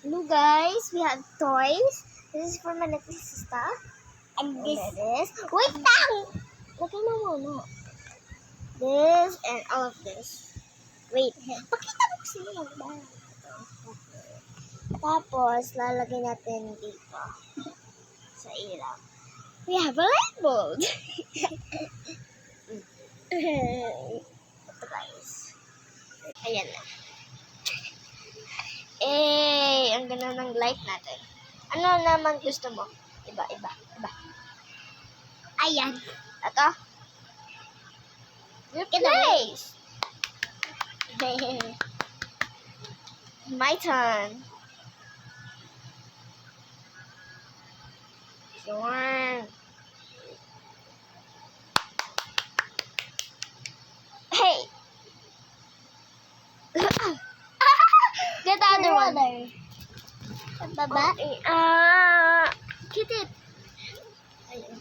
Hello guys, we have toys. This is for my little sister. And this is... Wait lang! Lagay mo muna. This and all of this. Wait. Pakita mo kasi yung ba? Tapos, lalagay natin dito. Sa ilaw. We have a light bulb. Ito guys. Ayan na. Ang ganda ng light natin. Ano naman gusto mo? Iba. Ayan. Ito. Your place. My turn. Sure. Hey. Get the other one. Baba. Get it. Ayun.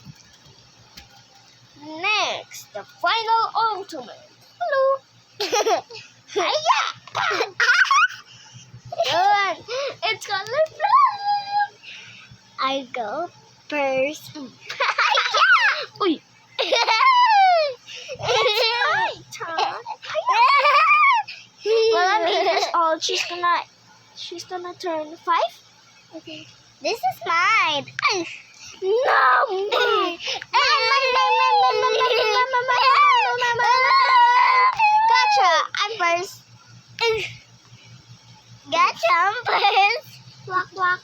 Next, the final ultimate. Hello. Hiya. Good. It's colorful. I go first. Uy. It's my turn. Well, I mean, that's all. She's gonna turn 5. Okay. This is mine. No. Gotcha. I'm first. Gotcha. I'm first. Walk.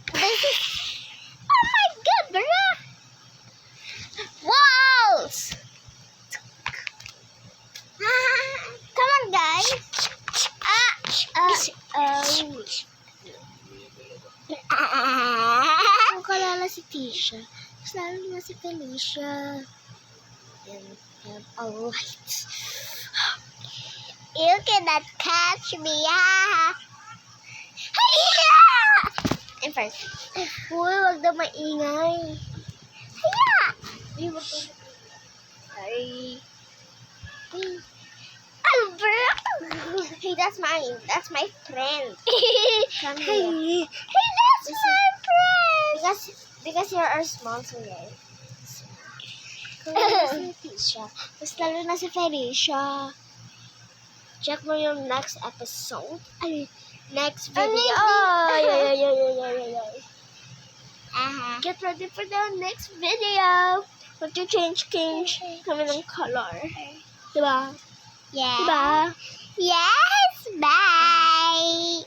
This is... Oh my God, bro. Walls. Come on, guys. Ang kalala si Tisha. Mas lalo na si Felicia. And all right. You cannot catch me. Hiya! I'm first. Uy, wag na maingay. Hiya! Uy, wag na. Sorry. Albert! Hey, that's mine. That's my friend. Come here. Hey, that's my friend! Because you are small, so yeah. Kung si Tisha. Mas lalo na si Felicia. Check mo yung next episode. Ay, next video. Yeah. Get ready for the next video. Want to change kami ng color. Diba? Yeah. Diba? Yes. Bye.